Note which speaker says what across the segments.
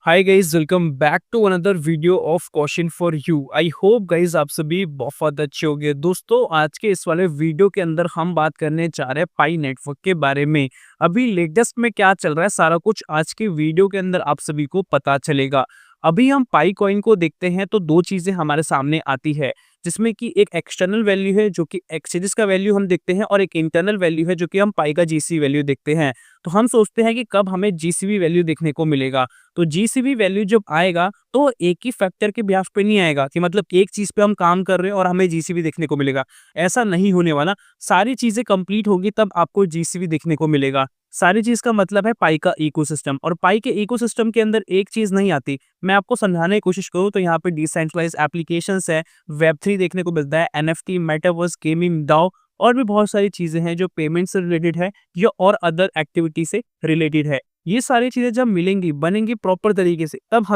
Speaker 1: Hi guys, welcome back to another video of question for you. I hope guys आप सभी बहुत अच्छे होंगे। दोस्तों, आज के इस वाले वीडियो के अंदर हम बात करने जा रहे हैं पाई नेटवर्क के बारे में। अभी लेटेस्ट में क्या चल रहा है सारा कुछ आज के वीडियो के अंदर आप सभी को पता चलेगा। अभी हम पाई कॉइन को देखते हैं तो दो चीजें हमारे सामने आती है, जिसमें कि एक एक्सटर्नल वैल्यू है जो कि एक्सचेंजेस का वैल्यू हम देखते हैं, और एक इंटरनल वैल्यू है जो कि हम पाई का जीसी वैल्यू देखते हैं। तो हम सोचते हैं कि कब हमें जीसीबी वैल्यू देखने को मिलेगा। तो जीसीबी वैल्यू जब आएगा तो एक ही फैक्टर के बेस पे नहीं आएगा कि मतलब एक चीज पे हम काम कर रहे हैं और हमें जीसीबी देखने को मिलेगा। ऐसा नहीं होने वाला। सारी चीजें कंप्लीट होगी तब आपको जीसीबी देखने को मिलेगा। सारी चीज का मतलब है पाई का इकोसिस्टम, और पाई के इकोसिस्टम के अंदर एक चीज नहीं आती। मैं आपको समझाने की कोशिश करूँ तो यहाँ पे डिसेंट्रलाइज एप्लीकेशंस है, वेब3 देखने को मिलता है, एनएफटी, मेटावर्स, गेमिंग, डाओ और भी बहुत सारी चीजें हैं जो पेमेंट से रिलेटेड है या और अदर एक्टिविटी से रिलेटेड है। ये सारी चीजें जब मिलेंगी, बनेंगी प्रॉपर तरीके से, तब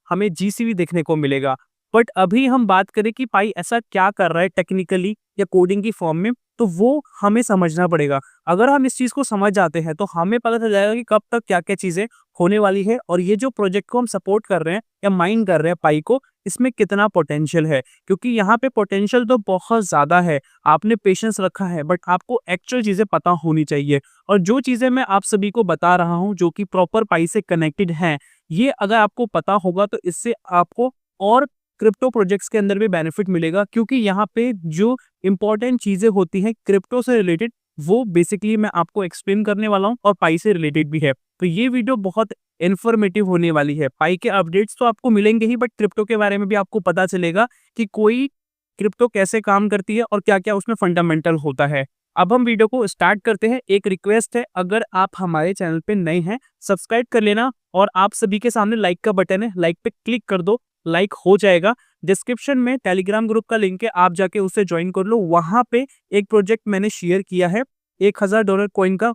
Speaker 1: हमें जीसीबी देखने को मिलेगा। बट अभी हम बात करें कि पाई ऐसा क्या कर रहा है टेक्निकली या कोडिंग की फॉर्म में, तो वो हमें समझना पड़ेगा। अगर हम इस चीज को समझ जाते हैं तो हमें पता चल जाएगा कि कब तक क्या क्या चीजें होने वाली है, और ये जो प्रोजेक्ट को हम सपोर्ट कर रहे हैं या माइन कर रहे हैं पाई को, इसमें कितना पोटेंशियल है। क्योंकि यहाँ पे पोटेंशियल तो बहुत ज्यादा है। आपने पेशेंस रखा है, बट आपको एक्चुअल चीजें पता होनी चाहिए। और जो चीजें मैं आप सभी को बता रहा हूँ जो कि प्रॉपर पाई से कनेक्टेड हैं, ये अगर आपको पता होगा तो इससे आपको और क्रिप्टो प्रोजेक्ट्स के अंदर भी बेनिफिट मिलेगा। क्योंकि यहाँ पे जो इंपॉर्टेंट चीजें होती हैं क्रिप्टो से रिलेटेड, वो बेसिकली मैं आपको एक्सप्लेन करने वाला हूँ, और पाई से रिलेटेड भी है। तो ये वीडियो बहुत इन्फॉर्मेटिव होने वाली है। पाई के अपडेट्स तो आपको मिलेंगे ही, बट क्रिप्टो के बारे में भी आपको पता चलेगा कि कोई क्रिप्टो कैसे काम करती है और क्या क्या उसमें फंडामेंटल होता है। अब हम वीडियो को स्टार्ट करते हैं। एक रिक्वेस्ट है, अगर आप हमारे चैनल पे नए हैं, सब्सक्राइब कर लेना, और आप सभी के सामने लाइक का बटन है, लाइक पे क्लिक कर दो, लाइक हो जाएगा। डिस्क्रिप्शन में टेलीग्राम ग्रुप का लिंक है, आप जाके उसे ज्वाइन कर लो। वहां पे एक प्रोजेक्ट मैंने शेयर किया है, $1000 कॉइन का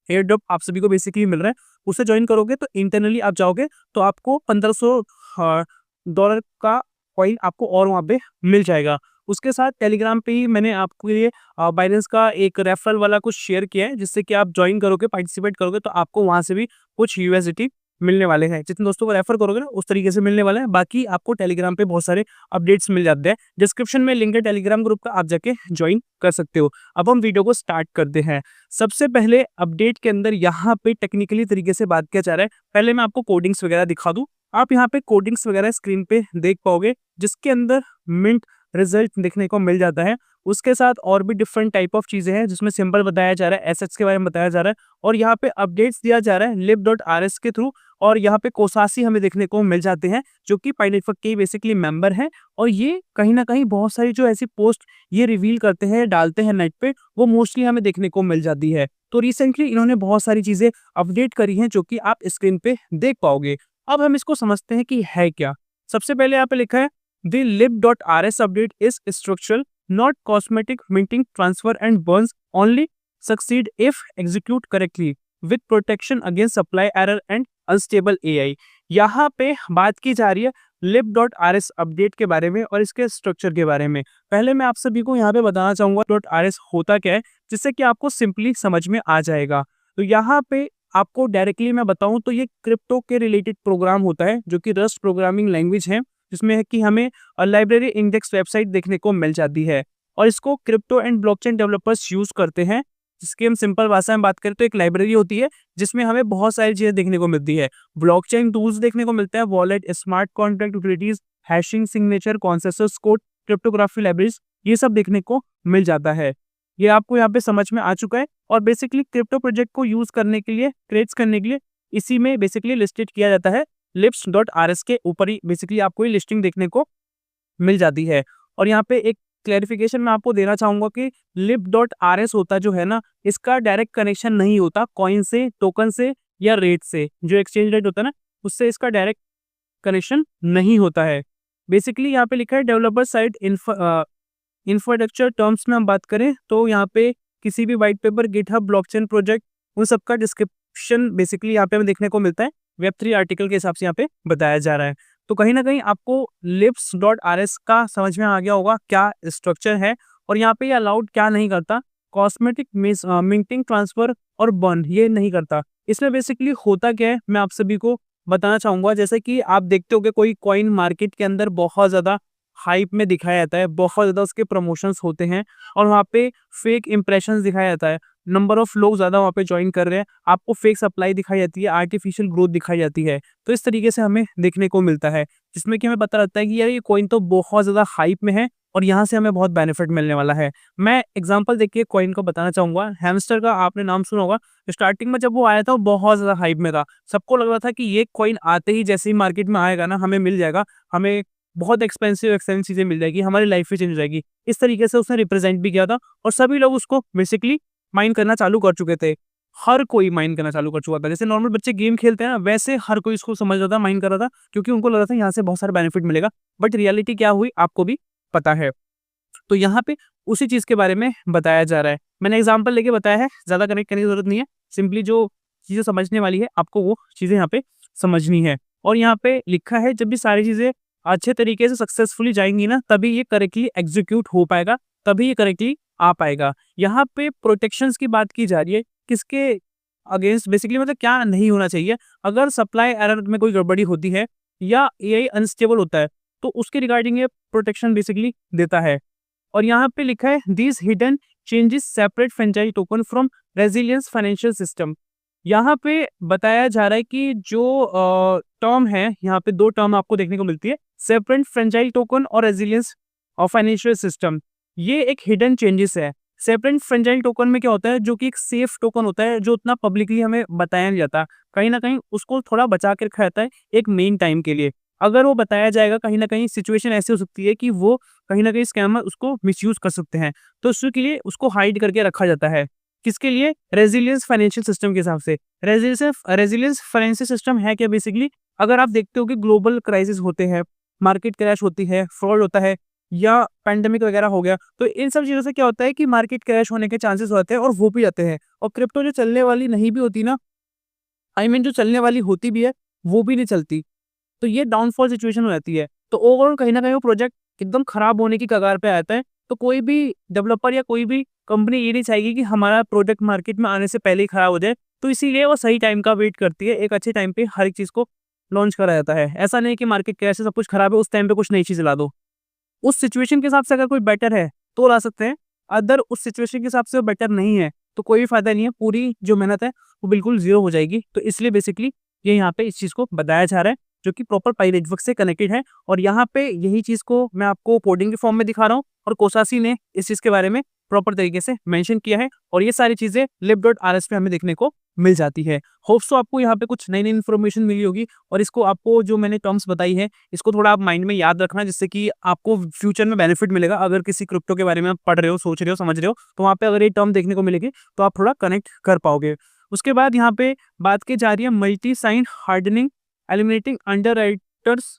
Speaker 1: एयर ड्रॉप आप सभी को बेसिकली मिल रहा है। उसे ज्वाइन करोगे तो इंटरनली आप जाओगे तो आपको $1500 का कॉइन आपको और वहाँ पे मिल जाएगा। उसके साथ टेलीग्राम पे ही मैंने आपके लिए बाइनेंस का एक रेफरल वाला कुछ शेयर किया है, जिससे कि आप ज्वाइन करोगे, पार्टिसिपेट करोगे, तो आपको वहाँ से भी कुछ यूएसडीटी मिलने वाले हैं। जितने दोस्तों को रेफर करोगे ना, उस तरीके से मिलने वाले हैं। बाकी आपको टेलीग्राम पे बहुत सारे अपडेट्स मिल जाते हैं। डिस्क्रिप्शन में लिंक है टेलीग्राम ग्रुप का, आप जाके ज्वाइन कर सकते हो। अब हम वीडियो को स्टार्ट करते हैं। सबसे पहले अपडेट के अंदर यहाँ पे टेक्निकली तरीके से बात किया जा रहा है। पहले मैं आपको कोडिंग्स वगैरह दिखा दूं। आप यहाँ पे कोडिंग्स वगैरह स्क्रीन पे देख पाओगे, जिसके अंदर मिंट रिजल्ट देखने को मिल जाता है। उसके साथ और भी डिफरेंट टाइप ऑफ चीजें हैं, जिसमें सिंबल बताया जा रहा है, एसेट्स के बारे में बताया जा रहा है, और यहाँ पे अपडेट्स दिया जा रहा है lib.rs के थ्रू। और यहाँ पे कोसासी हमें देखने को मिल जाते हैं, जो कि पाई नेटवर्क के बेसिकली मेंबर हैं। और ये कहीं ना कहीं बहुत सारी जो ऐसी पोस्ट ये रिवील करते हैं, डालते हैं नेट पे, वो मोस्टली हमें देखने को मिल जाती है। तो रिसेंटली इन्होंने बहुत सारी चीजें अपडेट करी हैं, जो कि आप स्क्रीन पे देख पाओगे। अब हम इसको समझते हैं कि है क्या। सबसे पहले यहाँ पे लिखा है The lib.rs update is structural, not cosmetic. Minting, transfer and burns only succeed if execute correctly with protection against supply error and unstable AI। यहाँ पे बात की जा रही है lib.rs अपडेट के बारे में और इसके स्ट्रक्चर के बारे में। पहले मैं आप सभी को यहाँ पे बताना चाहूंगा .rs होता क्या है, जिससे कि आपको सिंपली समझ में आ जाएगा। तो यहाँ पे आपको डायरेक्टली मैं बताऊं तो ये क्रिप्टो के रिलेटेड प्रोग्राम होता है, जो कि रस्ट प्रोग्रामिंग लैंग्वेज है, जिसमें है कि हमें लाइब्रेरी इंडेक्स वेबसाइट देखने को मिल जाती है। और इसको crypto and blockchain developers use करते हैं। जिसकी हम सिंपल भाषा में बात करें तो एक लाइब्रेरी होती है, जिसमें हमें बहुत सारी चीजें देखने को मिलती है। ब्लॉकचेन टूल्स देखने को मिलते हैं, wallet, smart contract, utilities, hashing, signature, consensus code, cryptography libraries, ये सब देखने को मिल जाता है। ये आपको यहाँ पे समझ में आ चुका है। और बेसिकली क्रिप्टो प्रोजेक्ट को यूज करने के लिए, क्रिएट करने के लिए, इसी में बेसिकली लिस्टेड किया जाता है। libs.rs के ऊपर ही बेसिकली आपको ये लिस्टिंग देखने को मिल जाती है। और यहाँ पे एक क्लैरिफिकेशन मैं आपको देना चाहूंगा कि lib.rs होता जो है ना, इसका डायरेक्ट कनेक्शन नहीं होता कॉइन से, टोकन से या रेट से। जो एक्सचेंज रेट होता है ना, उससे इसका डायरेक्ट कनेक्शन नहीं होता है। बेसिकली यहाँ पे लिखा है डेवलपर साइड इंफ्रास्ट्रक्चर टर्म्स में हम बात करें तो यहाँ पे किसी भी white paper, GitHub, blockchain project, उन सबका डिस्क्रिप्शन बेसिकली यहाँ पे हमें देखने को मिलता है। वेब3 आर्टिकल के हिसाब से यहाँ पे बताया जा रहा है। तो कहीं ना कहीं आपको libs.rs का समझ में आ गया होगा क्या स्ट्रक्चर है, और यहाँ पे ये अलाउड क्या नहीं करता, कॉस्मेटिक, मिंटिंग, ट्रांसफर और बर्न, ये नहीं करता। इसमें बेसिकली होता क्या है, मैं आप सभी को बताना चाहूँगा, जैसे कि आप देखते होंगे कोई कॉइन मार्केट के अंदर बहुत ज़्यादा हाइप में दिखाया जाता है, बहुत ज़्यादा उसके प्रमोशंस होते हैं और वहाँ पे फेक इंप्रेशंस दिखाया जाता है। नंबर ऑफ लोग ज़्यादा वहाँ पे जॉइन कर रहे हैं, आपको फेक सप्लाई दिखाई जाती है, आर्टिफिशियल ग्रोथ दिखाई जाती है। तो इस तरीके से हमें देखने को मिलता है, जिसमें कि हमें पता लगता है कि यार ये कॉइन तो बहुत ज़्यादा हाइप में है और यहाँ से हमें बहुत बेनिफिट मिलने वाला है। मैं एग्ज़ाम्पल देके एक कॉइन को बताना चाहूँगा, हैमस्टर का आपने नाम सुना होगा। स्टार्टिंग में जब वो आया था, वो बहुत ज़्यादा हाइप में था। सबको लग रहा था कि ये कॉइन आते ही जैसे ही मार्केट में आएगा ना, हमें मिल जाएगा, हमें बहुत एक्सपेंसिव एक्सपेंसिव चीज़ें मिल जाएगी, हमारी लाइफ ही चेंज हो जाएगी। इस तरीके से उसने रिप्रेज़ेंट भी किया था और सभी लोग उसको बेसिकली माइन करना चालू कर चुके थे। हर कोई माइन करना चालू कर चुका था। जैसे नॉर्मल बच्चे गेम खेलते हैं ना, वैसे हर कोई इसको समझ रहा था, माइन कर रहा था, क्योंकि उनको लग रहा था यहाँ से बहुत सारा बेनिफिट मिलेगा। बट रियलिटी क्या हुई आपको भी पता है। तो यहाँ पे उसी चीज़ के बारे में बताया जा रहा है। मैंने एग्ज़ाम्पल लेके बताया है, ज़्यादा कनेक्ट करने की ज़रूरत नहीं है। सिंपली जो चीज़ें समझने वाली है, आपको वो चीज़ें यहाँ पे समझनी है। और यहाँ पे लिखा है, जब भी सारी चीज़ें अच्छे तरीके से सक्सेसफुली जाएँगी ना, तभी ये करेक्टली एग्ज़ीक्यूट हो पाएगा, तभी ये करेक्टली आ पाएगा। यहाँ पे प्रोटेक्शंस की बात की जा रही है, किसके अगेंस्ट बेसिकली, मतलब क्या नहीं होना चाहिए। अगर सप्लाई एरर में कोई गड़बड़ी होती है या एआई अनस्टेबल होता है, तो उसके रिगार्डिंग ये प्रोटेक्शन बेसिकली देता है। और यहाँ पे लिखा है, these hidden changes separate franchise token from resilience financial system. यहाँ पे बताया जा रहा है कि जो टर्म है, यहाँ पे 2 टर्म आपको देखने को मिलती है, सेपरेट फ्रेंचाइज टोकन और रेजिलियंस फाइनेंशियल सिस्टम। ये एक हिडन चेंजेस है। सेपरेट फ्रेंचाइज टोकन में क्या होता है, जो कि एक सेफ टोकन होता है, जो उतना पब्लिकली हमें बताया नहीं जाता। कहीं ना कहीं उसको थोड़ा बचा के रखा जाता है एक मेन टाइम के लिए। अगर वो बताया जाएगा, कहीं ना कहीं सिचुएशन ऐसी हो सकती है कि वो कहीं न कहीं स्कैमर उसको मिसयूज़ कर सकते हैं। तो उसके लिए उसको हाइड करके रखा जाता है। किसके लिए? रेज़िलियंस फाइनेंशियल सिस्टम के हिसाब से। रेज़िलियंस फाइनेंशियल सिस्टम है क्या बेसिकली? अगर आप देखते हो कि ग्लोबल क्राइसिस होते हैं, मार्केट क्रैश होती है, फ्रॉड होता है या पैंडेमिक वगैरह हो गया, तो इन सब चीज़ों से क्या होता है कि मार्केट क्रैश होने के चांसेस होते हैं और हो भी जाते हैं। और क्रिप्टो जो चलने वाली नहीं भी होती ना, जो चलने वाली होती भी है, वो भी नहीं चलती। तो ये डाउनफॉल सिचुएशन हो जाती है। तो ओवरऑल कहीं न कहीं वो प्रोजेक्ट एकदम खराब होने की कगार पे आता है। तो कोई भी डेवलपर या कोई भी कंपनी ये नहीं चाहेगी कि हमारा प्रोडक्ट मार्केट में आने से पहले ही खराब हो जाए। तो इसीलिए वो सही टाइम का वेट करती है। एक अच्छे टाइम पे हर एक चीज़ को लॉन्च करा जाता है। ऐसा नहीं कि मार्केट कैसे सब कुछ खराब है, उस टाइम पे कुछ नई चीज़ ला दो। उस सिचुएशन के हिसाब से अगर कोई बेटर है, तो ला सकते हैं। अदर उस सिचुएशन के हिसाब से वो बेटर नहीं है, तो कोई फ़ायदा नहीं है। पूरी जो मेहनत है, वो बिल्कुल ज़ीरो हो जाएगी। तो इसलिए बेसिकली ये यहाँ पे इस चीज़ को बताया जा रहा है, जो कि प्रॉपर पाई नेटवर्क से कनेक्टेड है। और यहाँ पे यही चीज़ को मैं आपको कोडिंग के फॉर्म में दिखा रहा हूँ और कोसासी ने इस चीज़ के बारे में प्रॉपर तरीके से मेंशन किया है और ये सारी चीज़ें lib.rs पे हमें देखने को मिल जाती है। होप्स सो आपको यहाँ पे कुछ नई-नई इन्फॉर्मेशन मिली होगी और इसको आपको जो मैंने टर्म्स बताई है, इसको थोड़ा आप माइंड में याद रखना, जिससे कि आपको फ्यूचर में बेनिफिट मिलेगा। अगर किसी क्रिप्टो के बारे में आप पढ़ रहे हो, सोच रहे हो, समझ रहे हो, तो वहाँ पे अगर ये टर्म देखने को मिलेगी, तो आप थोड़ा कनेक्ट कर पाओगे। उसके बाद यहाँ पे बात की जा रही है multi sign hardening, eliminating underwriters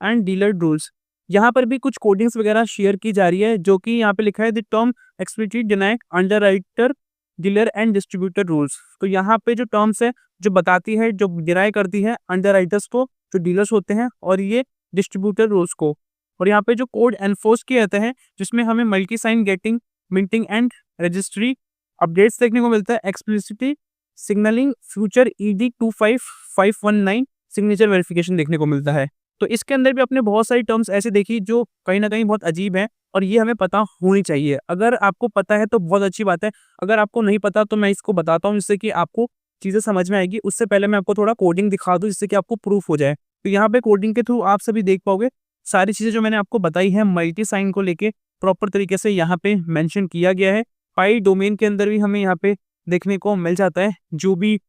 Speaker 1: and dealer rules. यहाँ पर भी कुछ कोडिंग्स वगैरह शेयर की जा रही है, जो कि यहाँ पे लिखा है, the term explicitly deny underwriter, dealer and distributor rules. तो यहाँ पे जो टर्म्स है, जो बताती है, जो डिनाई करती है अंडरराइटर्स को, जो डीलर्स होते हैं, और ये डिस्ट्रीब्यूटर रूल्स को। और यहाँ पे जो कोड एनफोर्स किए जाते हैं, जिसमें हमें multi sign gating, minting and registry updates देखने को मिलता है। Explicitly signalling future ED 25519 signature verification देखने को मिलता है। तो इसके अंदर भी आपने बहुत सारी टर्म्स ऐसे देखी जो कहीं न कहीं बहुत अजीब हैं और ये हमें पता होनी चाहिए। अगर आपको पता है तो बहुत अच्छी बात है, अगर आपको नहीं पता तो मैं इसको बताता हूँ, जिससे कि आपको चीज़ें समझ में आएगी। उससे पहले मैं आपको थोड़ा कोडिंग दिखा दूँ, जिससे कि आपको प्रूफ हो जाए। तो यहाँ पे कोडिंग के थ्रू आप सभी देख पाओगे, सारी चीज़ें जो मैंने आपको बताई हैं मल्टी साइन को लेके प्रॉपर तरीके से यहाँ पे मेंशन किया गया है। पाई डोमेन के अंदर भी हमें यहाँ पे देखने को मिल जाता है, जो भी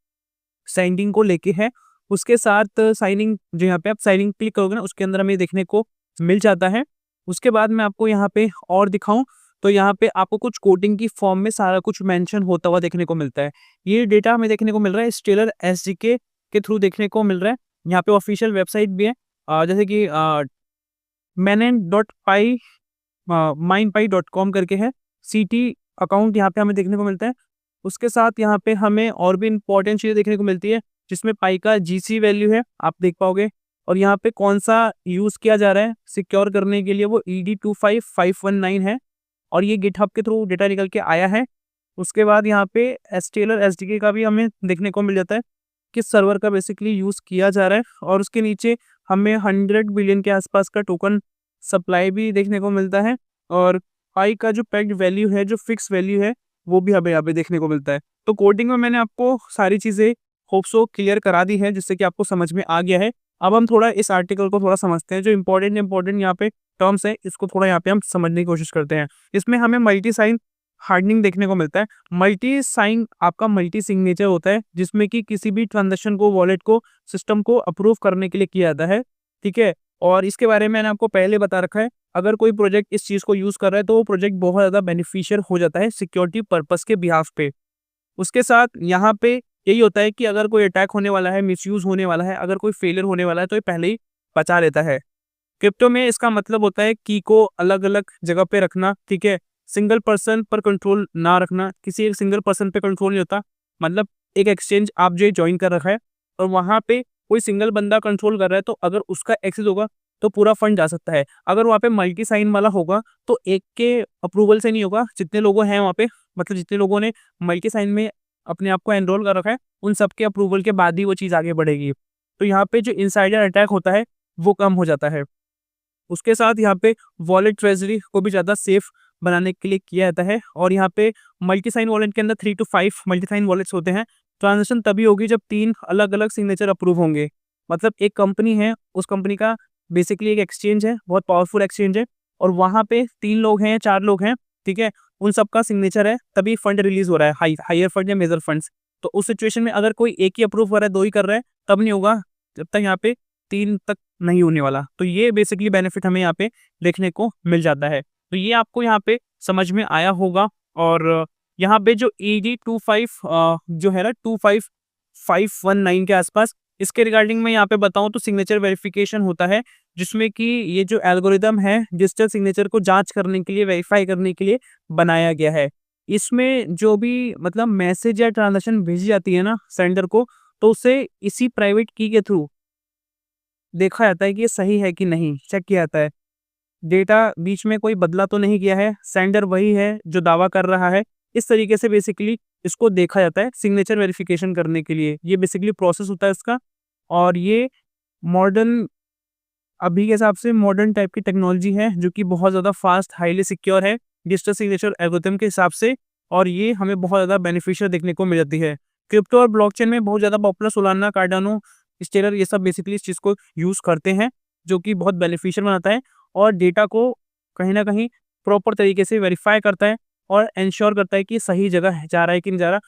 Speaker 1: साइनिंग को लेके है। उसके साथ साइनिंग, जो यहाँ पे आप साइनिंग क्लिक करोगे ना, उसके अंदर हमें देखने को मिल जाता है। उसके बाद मैं आपको यहाँ पे और दिखाऊँ, तो यहाँ पे आपको कुछ कोडिंग की फॉर्म में सारा कुछ मेंशन होता हुआ देखने को मिलता है। ये डेटा हमें देखने को मिल रहा है स्टेलर एसडीके के थ्रू देखने को मिल रहा है। यहाँ पे ऑफिशियल वेबसाइट भी है, जैसे कि manen.py mindpy.com करके है। सीटी अकाउंट यहाँ पे हमें देखने को मिलता है। उसके साथ यहाँ पे हमें और भी इम्पोर्टेंट चीज़ें देखने को मिलती है, जिसमें पाई का जीसी वैल्यू है, आप देख पाओगे। और यहाँ पे कौन सा यूज़ किया जा रहा है सिक्योर करने के लिए, वो ED 25519 है और ये गिटहब के थ्रू डेटा निकल के आया है। उसके बाद यहाँ पे स्टेलर एसडीके का भी हमें देखने को मिल जाता है किस सर्वर का बेसिकली यूज़ किया जा रहा है, और उसके नीचे हमें 100 बिलियन के आसपास का टोकन सप्लाई भी देखने को मिलता है, और पाई का जो पेग्ड वैल्यू है, जो फिक्स वैल्यू है, वो भी हमें यहाँ पे देखने को मिलता है। तो कोडिंग में मैंने आपको सारी चीज़ें होप सो क्लियर करा दी है, जिससे कि आपको समझ में आ गया है। अब हम थोड़ा इस आर्टिकल को थोड़ा समझते हैं, जो इम्पोर्टेंट यहाँ पे टर्म्स है, इसको थोड़ा यहाँ पे हम समझने की कोशिश करते हैं। इसमें हमें मल्टी साइन हार्डनिंग देखने को मिलता है। मल्टी साइन आपका मल्टी सिग्नेचर होता है, जिसमें कि किसी भी ट्रांजेक्शन को, वॉलेट को, सिस्टम को अप्रूव करने के लिए किया जाता है, ठीक है। और इसके बारे में मैंने आपको पहले बता रखा है, अगर कोई प्रोजेक्ट इस चीज़ को यूज़ कर रहा है तो वो प्रोजेक्ट बहुत ज़्यादा बेनिफिशियल हो जाता है सिक्योरिटी पर्पस के बिहाफ पे। उसके साथ यहाँ पे यही होता है कि अगर कोई अटैक होने वाला है, मिसयूज़ होने वाला है, अगर कोई फेलियर होने वाला है, तो ये पहले ही बचा लेता है। क्रिप्टो में इसका मतलब होता है की को अलग-अलग जगह पे रखना, ठीक है? सिंगल पर्सन पर कंट्रोल ना रखना, किसी एक सिंगल पर्सन पे कंट्रोल नहीं होता। मतलब एक एक्सचेंज आप जो जॉइन कर रखा है और वहाँ पे कोई सिंगल बंदा कंट्रोल कर रहा है, तो अगर उसका एक्सेस होगा तो पूरा फंड जा सकता है। अगर वहाँ पे मल्टी साइन वाला होगा तो एक के अप्रूवल से नहीं होगा, जितने लोग हैं वहाँ पे, मतलब जितने लोगों ने मल्टी साइन में अपने आप को एनरोल कर रखा है, उन सबके अप्रूवल के बाद ही वो चीज़ आगे बढ़ेगी। तो यहाँ पे जो इनसाइडर अटैक होता है वो कम हो जाता है। उसके साथ यहाँ पे वॉलेट ट्रेज़री को भी ज़्यादा सेफ बनाने के लिए किया जाता है, और यहाँ पे मल्टी साइन वॉलेट के अंदर 3 to 5 मल्टी साइन वॉलेट्स होते हैं। ट्रांज़ैक्शन तभी होगी जब 3 अलग-अलग सिग्नेचर अप्रूव होंगे। मतलब एक कंपनी है, उस कंपनी का बेसिकली एक एक्सचेंज है, बहुत पावरफुल एक्सचेंज है, और वहाँ पे 3 लोग हैं, 4 लोग हैं, ठीक है? उन सबका सिग्नेचर है, तभी फंड रिलीज़ हो रहा है, हायर फंड या मेजर फंड्स। तो उस सिचुएशन में अगर कोई एक ही अप्रूव कर रहा है, 2 ही कर रहा है, तब नहीं होगा, जब तक यहाँ पे 3 तक नहीं होने वाला। तो ये बेसिकली बेनिफिट हमें यहाँ पे देखने को मिल जाता है। तो ये आपको यहाँ पे समझ में आया होगा, और यहाँ पे जो ED25 जो है ना 25519 के आसपास, इसके रिगार्डिंग मैं यहाँ पे बताऊँ तो सिग्नेचर वेरिफिकेशन होता है, जिसमें कि ये जो एल्गोरिदम है डिजिटल सिग्नेचर को जाँच करने के लिए, वेरीफाई करने के लिए बनाया गया है। इसमें जो भी मतलब मैसेज या ट्रांज़ैक्शन भेजी जाती है ना सेंडर को, तो उसे इसी प्राइवेट की के थ्रू देखा जाता है कि ये सही है कि नहीं, चेक किया जाता है। डेटा बीच में कोई बदला तो नहीं गया है, सेंडर वही है जो दावा कर रहा है। इस तरीके से बेसिकली इसको देखा जाता है सिग्नेचर वेरिफिकेशन करने के लिए। ये बेसिकली प्रोसेस होता है इसका, और ये मॉडर्न अभी के हिसाब से मॉडर्न टाइप की टेक्नोलॉजी है, जो कि बहुत ज़्यादा फास्ट, हाईली सिक्योर है डिजिटल सिग्नेचर एल्गोरिथम के हिसाब से, और ये हमें बहुत ज़्यादा बेनिफिशियल देखने को मिल जाती है। क्रिप्टो और ब्लॉकचेन में बहुत ज़्यादा पॉपुलर सोलाना, कार्डानो, स्टेलर, ये सब बेसिकली इस चीज़ को यूज़ करते हैं, जो कि बहुत बेनिफिशियल बनाता है और डेटा को कहीं न कहीं प्रॉपर तरीके से वेरीफाई करता है और एंश्योर करता है कि सही जगह जा रहा है कि नहीं जा रहा,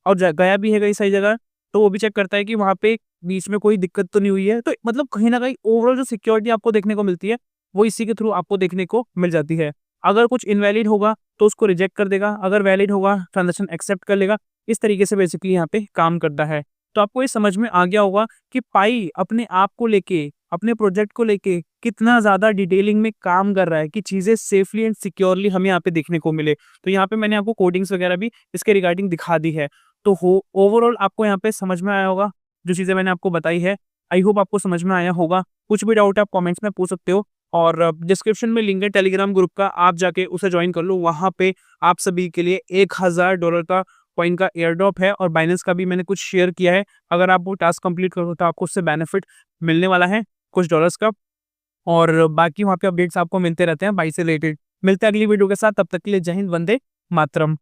Speaker 1: और गया भी है कहीं सही जगह, तो वो भी चेक करता है कि वहाँ पे बीच में कोई दिक्कत तो नहीं हुई है। तो मतलब कहीं न कहीं ओवरऑल जो सिक्योरिटी आपको देखने को मिलती है, वो इसी के थ्रू आपको देखने को मिल जाती है। अगर कुछ इनवैलिड होगा तो उसको रिजेक्ट कर देगा, अगर वैलिड होगा ट्रांज़ैक्शन एक्सेप्ट कर लेगा। इस तरीके से बेसिकली यहाँ पे काम करता है। तो आपको ये समझ में आ गया होगा कि पाई अपने आप को लेके, अपने प्रोजेक्ट को लेके कितना ज़्यादा डिटेलिंग में काम कर रहा है कि चीज़ें सेफली एंड सिक्योरली हमें यहाँ पे देखने को मिले। तो यहाँ पे मैंने आपको कोडिंग्स वगैरह भी इसके रिगार्डिंग दिखा दी है। तो हो ओवरऑल आपको यहाँ पे समझ में आया होगा, जो चीज़ें मैंने आपको बताई है। आई होप आपको समझ में आया होगा। कुछ भी डाउट है आप कमेंट्स में पूछ सकते हो, और डिस्क्रिप्शन में लिंक है टेलीग्राम ग्रुप का, आप जाके उसे ज्वाइन कर लो। वहाँ पे आप सभी के लिए $1000 का कॉइन का एयर ड्रॉप है, और बाइनेंस का भी मैंने कुछ शेयर किया है। अगर आप वो टास्क कंप्लीट करो तो आपको उससे बेनिफिट मिलने वाला है कुछ डॉलर्स का, और बाकी वहाँ पे अपडेट्स आपको मिलते रहते हैं बाई से रिलेटेड। मिलते हैं अगली वीडियो के साथ, तब तक के लिए जय हिंद, वंदे मातरम।